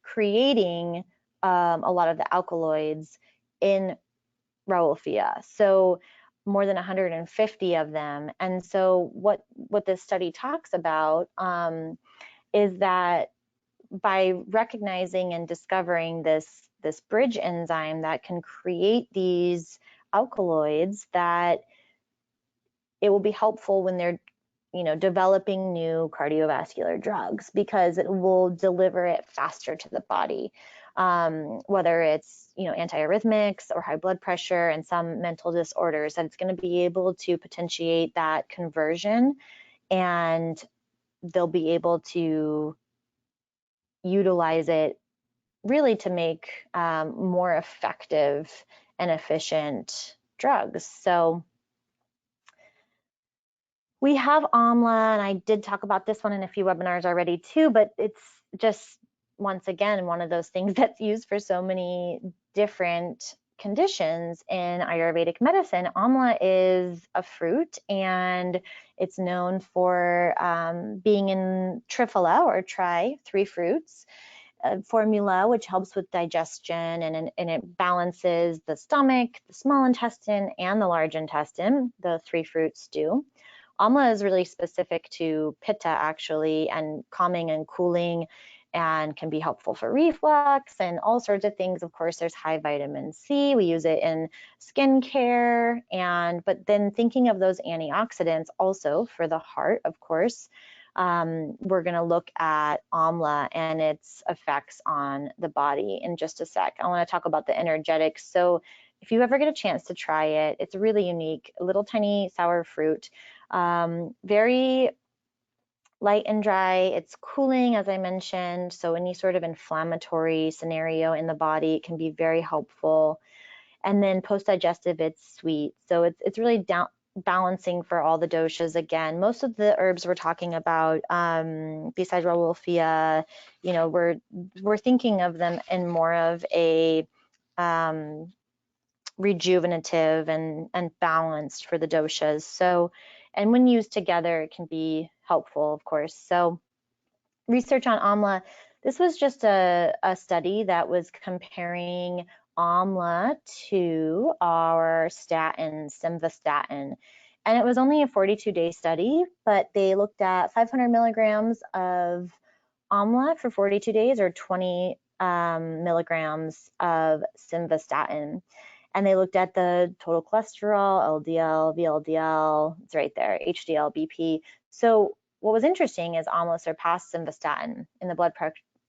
creating a lot of the alkaloids in Rauvolfia. So more than 150 of them. And so what this study talks about is that by recognizing and discovering this bridge enzyme that can create these alkaloids, that it will be helpful when they're developing new cardiovascular drugs, because it will deliver it faster to the body, whether it's antiarrhythmics or high blood pressure and some mental disorders, that it's going to be able to potentiate that conversion, and they'll be able to utilize it really to make more effective and efficient drugs. So we have amla, and I did talk about this one in a few webinars already too, but it's just, once again, one of those things that's used for so many different conditions in Ayurvedic medicine. Amla is a fruit, and it's known for being in triphala, or 3 fruits formula, which helps with digestion, and it balances the stomach, the small intestine, and the large intestine. The 3 fruits do. Amla is really specific to pitta, actually, and calming and cooling, and can be helpful for reflux and all sorts of things. Of course, there's high vitamin C. We use it in skincare, but then thinking of those antioxidants also for the heart, of course. We're going to look at amla and its effects on the body in just a sec. I want to talk about the energetics. So if you ever get a chance to try it, it's really unique, a little tiny sour fruit, very light and dry. It's cooling, as I mentioned, so any sort of inflammatory scenario in the body, it can be very helpful. And then post-digestive, it's sweet. So it's really balancing for all the doshas. Again, most of the herbs we're talking about, besides Rauvolfia, you know, we're thinking of them in more of a rejuvenative and balanced for the doshas. So, and when used together, it can be helpful, of course. So, research on amla. This was just a study that was comparing amla to our statin, simvastatin. And it was only a 42-day study, but they looked at 500 milligrams of amla for 42 days or 20 milligrams of simvastatin. And they looked at the total cholesterol, LDL, VLDL, it's right there, HDL, BP. So what was interesting is amla surpassed simvastatin in the blood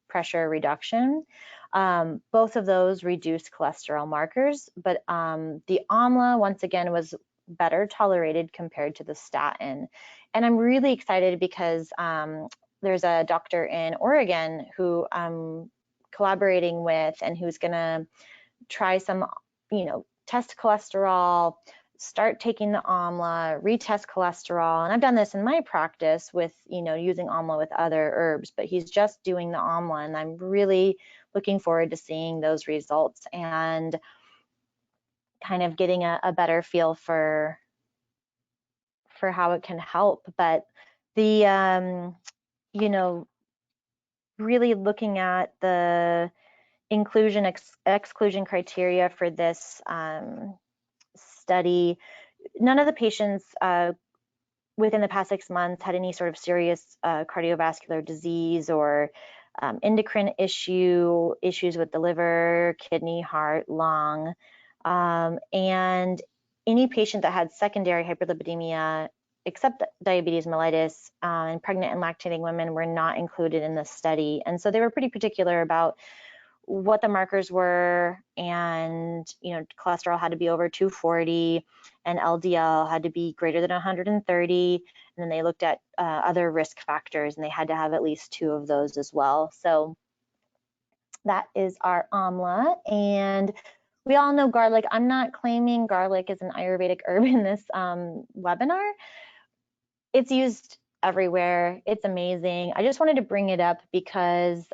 pressure reduction. Both of those reduced cholesterol markers, but the amla, once again, was better tolerated compared to the statin. And I'm really excited because there's a doctor in Oregon who I'm collaborating with and who's gonna try some, you know, test cholesterol, start taking the amla, retest cholesterol. And I've done this in my practice with, you know, using amla with other herbs, but he's just doing the amla, and I'm really looking forward to seeing those results and kind of getting a better feel for how it can help. But the, you know, really looking at the inclusion exclusion criteria for this study, none of the patients within the past 6 months had any sort of serious cardiovascular disease or endocrine issues with the liver, kidney, heart, lung, and any patient that had secondary hyperlipidemia, except diabetes mellitus, and pregnant and lactating women were not included in this study. And so they were pretty particular about what the markers were, and you know, cholesterol had to be over 240 and LDL had to be greater than 130, and then they looked at other risk factors, and they had to have at least 2 of those as well. So that is our amla. And we all know garlic. I'm not claiming garlic is an Ayurvedic herb in this webinar. It's used everywhere. It's amazing. I just wanted to bring it up because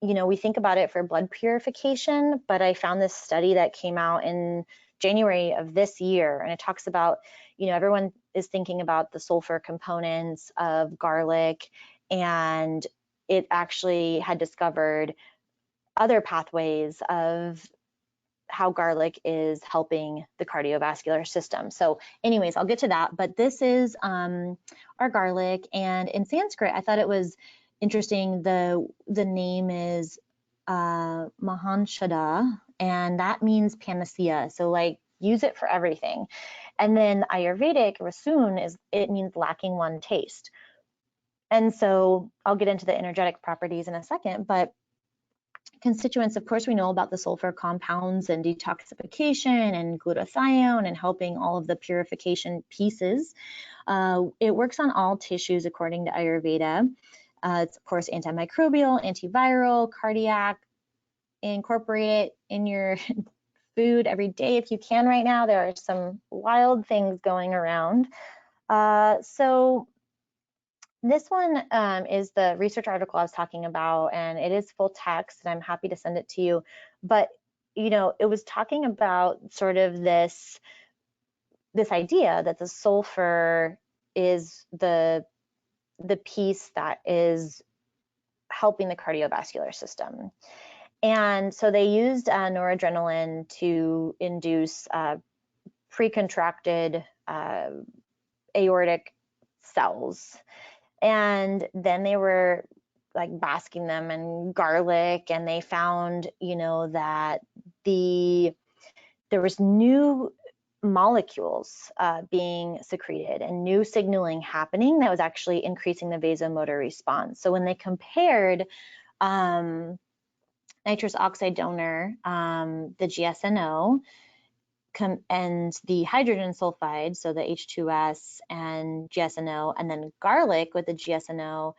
you know, we think about it for blood purification, but I found this study that came out in January of this year, and it talks about, you know, everyone is thinking about the sulfur components of garlic, and it actually had discovered other pathways of how garlic is helping the cardiovascular system. So anyways, I'll get to that, but this is our garlic, and in Sanskrit, I thought it was interesting. The name is Mahanshada, and that means panacea. So like use it for everything. And then Ayurvedic Rasoon it means lacking one taste. And so I'll get into the energetic properties in a second, but constituents, of course, we know about the sulfur compounds and detoxification and glutathione and helping all of the purification pieces. It works on all tissues according to Ayurveda. It's, of course, antimicrobial, antiviral, cardiac. Incorporate it in your food every day if you can right now. There are some wild things going around. So this one is the research article I was talking about, and it is full text, and I'm happy to send it to you. But, you know, it was talking about sort of this idea that the sulfur is the piece that is helping the cardiovascular system. And so they used noradrenaline to induce pre-contracted aortic cells. And then they were like basking them in garlic, and they found, you know, that there was new molecules being secreted and new signaling happening that was actually increasing the vasomotor response. So when they compared nitrous oxide donor, the GSNO, and the hydrogen sulfide, so the H2S and GSNO, and then garlic with the GSNO,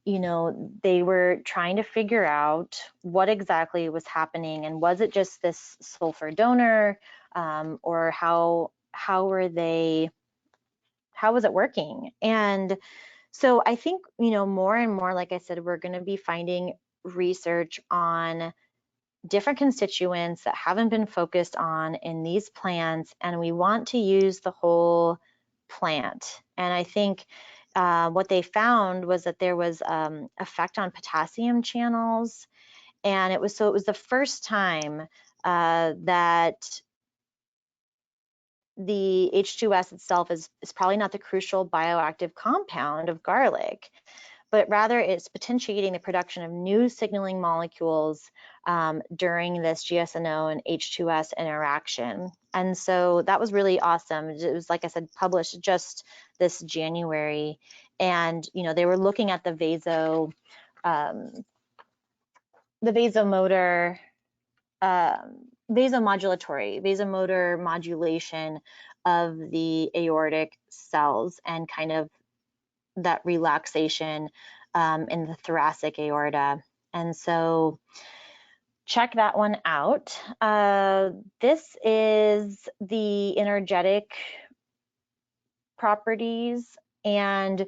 you know, they were trying to figure out what exactly was happening, and was it just this sulfur donor, or how how was it working? And so I think, more and more, like I said, we're going to be finding research on different constituents that haven't been focused on in these plants, and we want to use the whole plant. And I think what they found was that there was effect on potassium channels, and it was the first time that the H2S itself is probably not the crucial bioactive compound of garlic, but rather it's potentiating the production of new signaling molecules during this GSNO and H2S interaction. And so that was really awesome. It was, like I said, published just this January. And, they were looking at the vasomotor modulation of the aortic cells and kind of that relaxation in the thoracic aorta. And so check that one out. This is the energetic properties, and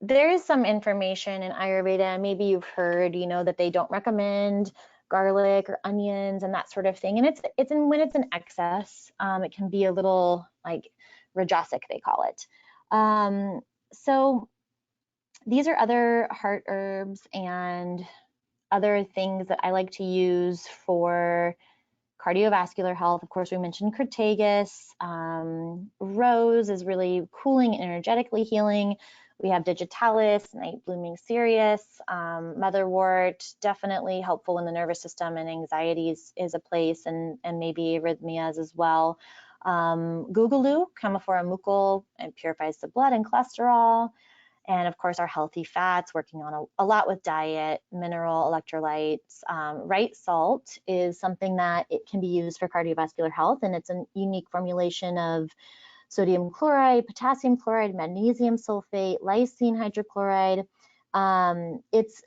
there is some information in Ayurveda, maybe you've heard, that they don't recommend garlic or onions and that sort of thing. And when it's in excess, it can be a little like rajasic, they call it. So these are other heart herbs and other things that I like to use for cardiovascular health. Of course, we mentioned crataegus. Rose is really cooling and energetically healing. We have digitalis, night blooming cereus, motherwort, definitely helpful in the nervous system, and anxieties is a place, and maybe arrhythmias as well. Gugulo, Chromophora mucul, it purifies the blood and cholesterol. And of course, our healthy fats, working on a lot with diet, mineral, electrolytes. Right salt is something that it can be used for cardiovascular health, and it's a unique formulation of sodium chloride, potassium chloride, magnesium sulfate, lysine hydrochloride. It's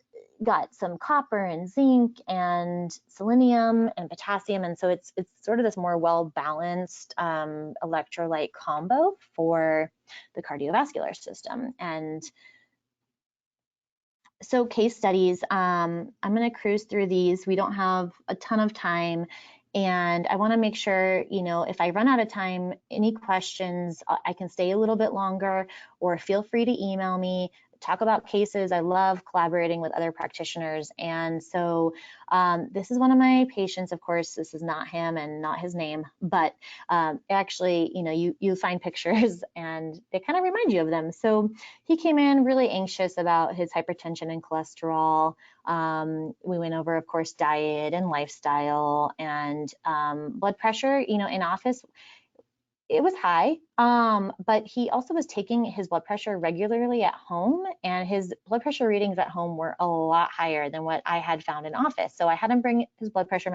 got some copper and zinc and selenium and potassium, and so it's sort of this more well-balanced electrolyte combo for the cardiovascular system. And so case studies, I'm going to cruise through these. We don't have a ton of time, and I want to make sure, if I run out of time, any questions, I can stay a little bit longer, or feel free to email me. Talk about cases. I love collaborating with other practitioners. And so this is one of my patients. Of course, this is not him and not his name, but actually, you find pictures and they kind of remind you of them. So he came in really anxious about his hypertension and cholesterol. We went over, of course, diet and lifestyle and blood pressure. In office, it was high, but he also was taking his blood pressure regularly at home, and his blood pressure readings at home were a lot higher than what I had found in office. So I had him bring his blood pressure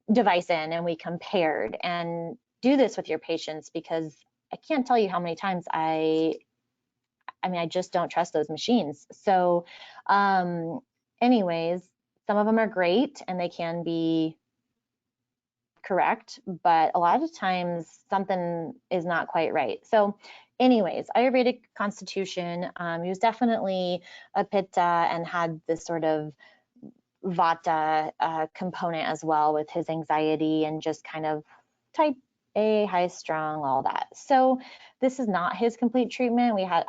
device in, and we compared. And do this with your patients, because I can't tell you how many times I just don't trust those machines. So anyways, some of them are great and they can be correct, but a lot of times something is not quite right. So anyways, Ayurvedic constitution, he was definitely a pitta and had this sort of vata component as well, with his anxiety and just kind of type A, high strung, all that. So this is not his complete treatment. We had,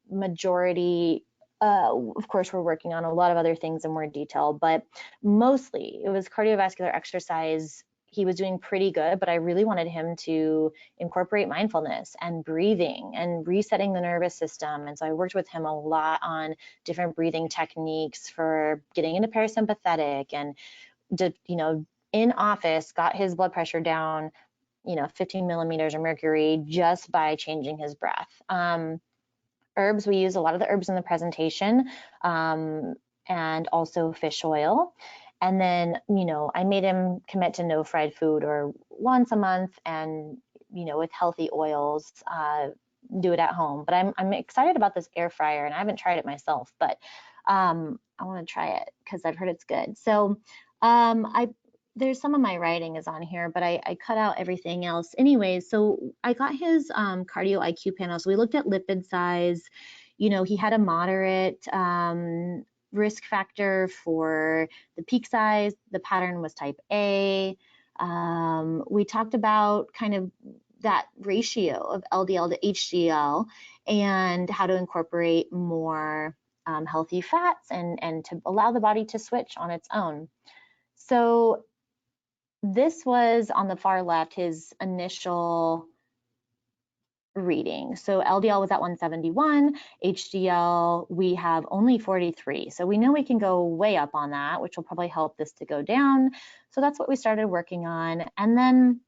majority, of course, we're working on a lot of other things in more detail, but mostly it was cardiovascular exercise. He was doing pretty good, but I really wanted him to incorporate mindfulness and breathing and resetting the nervous system. And so I worked with him a lot on different breathing techniques for getting into parasympathetic, and in office got his blood pressure down, 15 millimeters of mercury just by changing his breath. Herbs, we use a lot of the herbs in the presentation, and also fish oil. And then, I made him commit to no fried food, or once a month, and, with healthy oils, do it at home. But I'm excited about this air fryer, and I haven't tried it myself, but I want to try it because I've heard it's good. So I there's some of my writing is on here, but I cut out everything else. Anyways, so I got his cardio IQ panel. So we looked at lipid size. You know, he had a moderate risk factor for the peak size. The pattern was type A. We talked about kind of that ratio of LDL to HDL and how to incorporate more healthy fats and to allow the body to switch on its own. So this was on the far left, his initial reading. So LDL was at 171, HDL, we have only 43. So we know we can go way up on that, which will probably help this to go down. So that's what we started working on. And then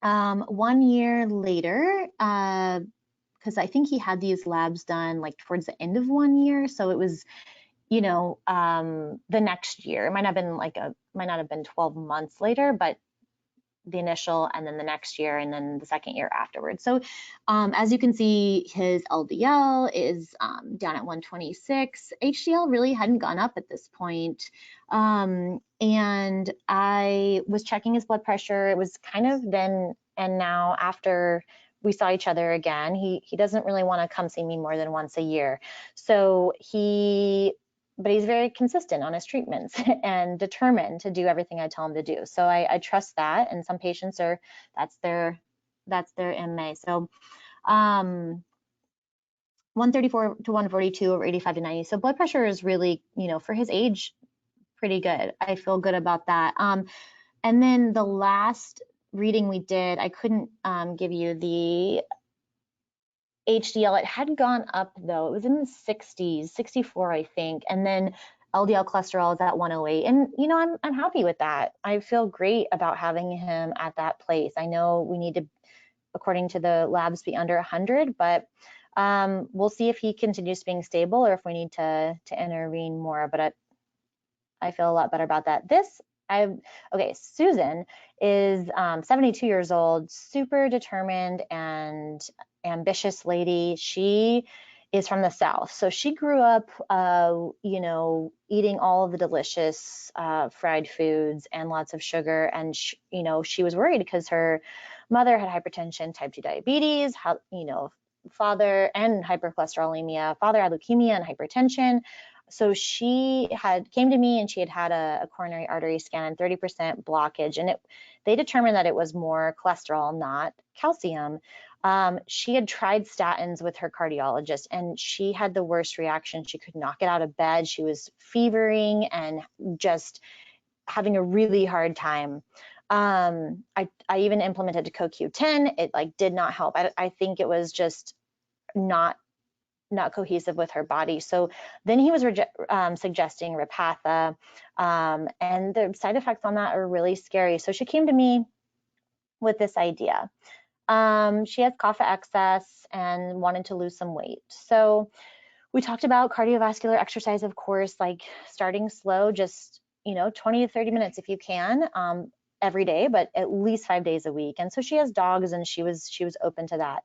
1 year later, because I think he had these labs done like towards the end of 1 year. So it was, you know, the next year. It might not have been 12 months later, but the initial and then the next year and then the second year afterwards. So as you can see, his LDL is down at 126. HDL really hadn't gone up at this point. And I was checking his blood pressure. It was kind of then and now after we saw each other again. He doesn't really want to come see me more than once a year. So but he's very consistent on his treatments and determined to do everything I tell him to do. So I trust that, and some patients that's their MA. So 134 to 142 over 85 to 90. So blood pressure is really, you know, for his age, pretty good. I feel good about that. And then the last reading we did, I couldn't give you the HDL. It had gone up though. It was in the 60s, 64, I think. And then LDL cholesterol is at 108. And, you know, I'm happy with that. I feel great about having him at that place. I know we need to, according to the labs, be under 100, but we'll see if he continues being stable or if we need to intervene more. But I feel a lot better about that. Okay, Susan is 72 years old, super determined and ambitious lady. She is from the South. So she grew up, you know, eating all of the delicious fried foods and lots of sugar. And, you know, she was worried because her mother had hypertension, type 2 diabetes, you know, father and hypercholesterolemia, father had leukemia and hypertension. So she came to me and she had a coronary artery scan and 30% blockage, and they determined that it was more cholesterol, not calcium. She had tried statins with her cardiologist and she had the worst reaction. She could not get out of bed. She was fevering and just having a really hard time. I even implemented CoQ10. It did not help. I think it was just not cohesive with her body. So then he was suggesting Repatha, and the side effects on that are really scary. So she came to me with this idea. She has kapha excess and wanted to lose some weight. So we talked about cardiovascular exercise, of course, like starting slow, just, you know, 20 to 30 minutes if you can, every day, but at least 5 days a week. And so she has dogs and she was open to that.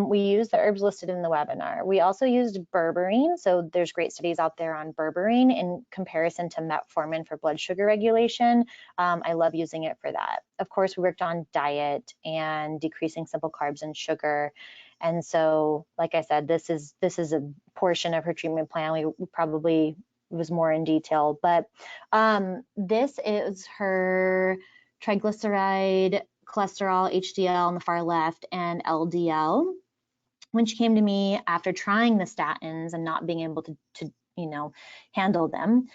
We used the herbs listed in the webinar. We also used berberine. So there's great studies out there on berberine in comparison to metformin for blood sugar regulation. I love using it for that. Of course, we worked on diet and decreasing simple carbs and sugar. And so, like I said, this is a portion of her treatment plan. We probably was more in detail, but this is her triglyceride, cholesterol, HDL on the far left, and LDL. When she came to me after trying the statins and not being able to you know, handle them,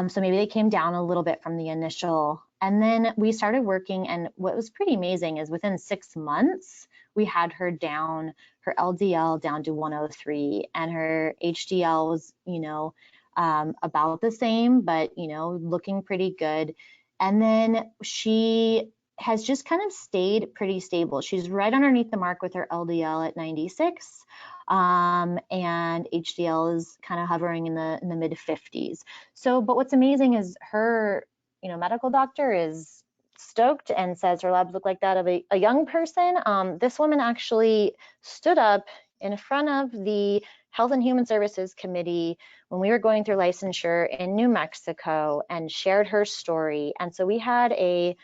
so maybe they came down a little bit from the initial. And then we started working, and what was pretty amazing is within 6 months, we had her down, her LDL down to 103, and her HDL was, you know, about the same, but, you know, looking pretty good. And then she has just kind of stayed pretty stable. She's right underneath the mark with her LDL at 96, and HDL is kind of hovering in the mid 50s. So, but what's amazing is her, you know, medical doctor is stoked and says her labs look like that of a young person. This woman actually stood up in front of the Health and Human Services Committee when we were going through licensure in New Mexico and shared her story. And so we had a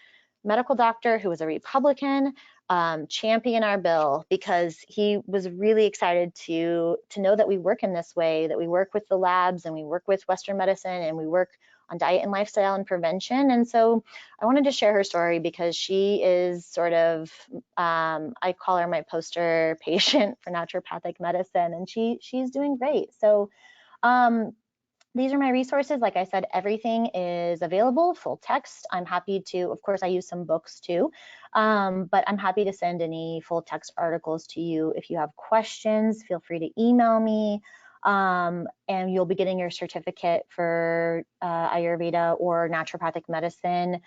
medical doctor who was a Republican champion our bill because he was really excited to know that we work in this way, that we work with the labs and we work with Western medicine and we work on diet and lifestyle and prevention. And so I wanted to share her story because she is sort of, I call her my poster patient for naturopathic medicine, and she's doing great. So these are my resources. Like I said, everything is available, full text. I'm happy to, of course, I use some books too, but I'm happy to send any full text articles to you. If you have questions, feel free to email me, and you'll be getting your certificate for Ayurveda or naturopathic medicine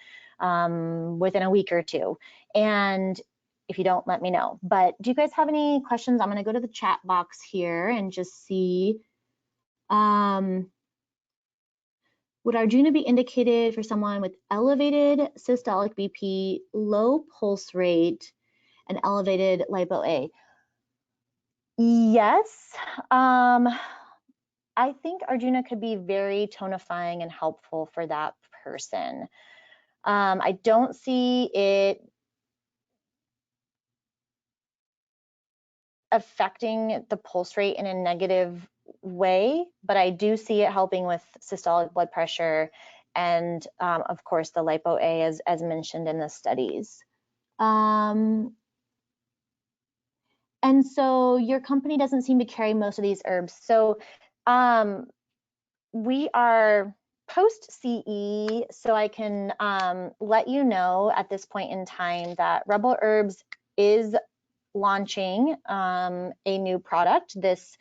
within a week or two. And if you don't, let me know. But do you guys have any questions? I'm going to go to the chat box here and just see. Would Arjuna be indicated for someone with elevated systolic BP, low pulse rate, and elevated lipo-A? Yes. I think Arjuna could be very tonifying and helpful for that person. I don't see it affecting the pulse rate in a negative way, but I do see it helping with systolic blood pressure and of course the lipo-A as mentioned in the studies. And so your company doesn't seem to carry most of these herbs. So we are post CE, so I can let you know at this point in time that Rebel Herbs is launching a new product this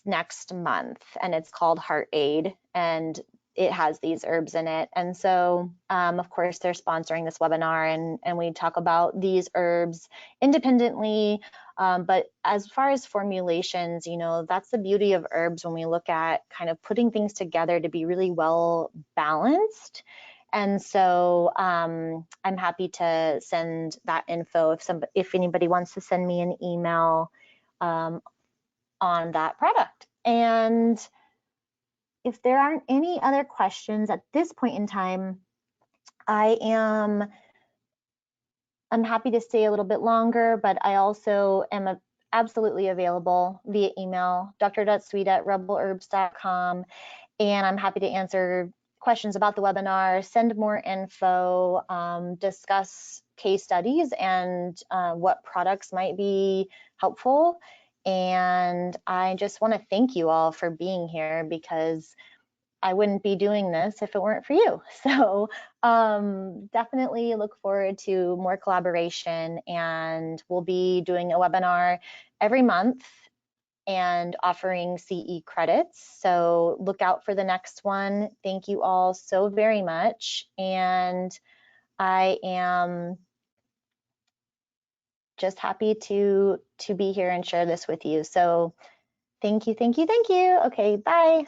next month, and it's called Heart Aid, and it has these herbs in it. And so of course they're sponsoring this webinar, and we talk about these herbs independently, but as far as formulations, you know, that's the beauty of herbs when we look at kind of putting things together to be really well balanced. And so I'm happy to send that info if anybody wants to send me an email on that product. And if there aren't any other questions at this point in time, I'm happy to stay a little bit longer, but I also am absolutely available via email, dr.sweet@rebelherbs.com, and I'm happy to answer questions about the webinar, send more info, discuss case studies and what products might be helpful. And I just want to thank you all for being here because I wouldn't be doing this if it weren't for you. So definitely look forward to more collaboration, and we'll be doing a webinar every month and offering CE credits. So look out for the next one. Thank you all so very much. And I am just happy to be here and share this with you. So thank you, thank you, thank you. Okay, bye.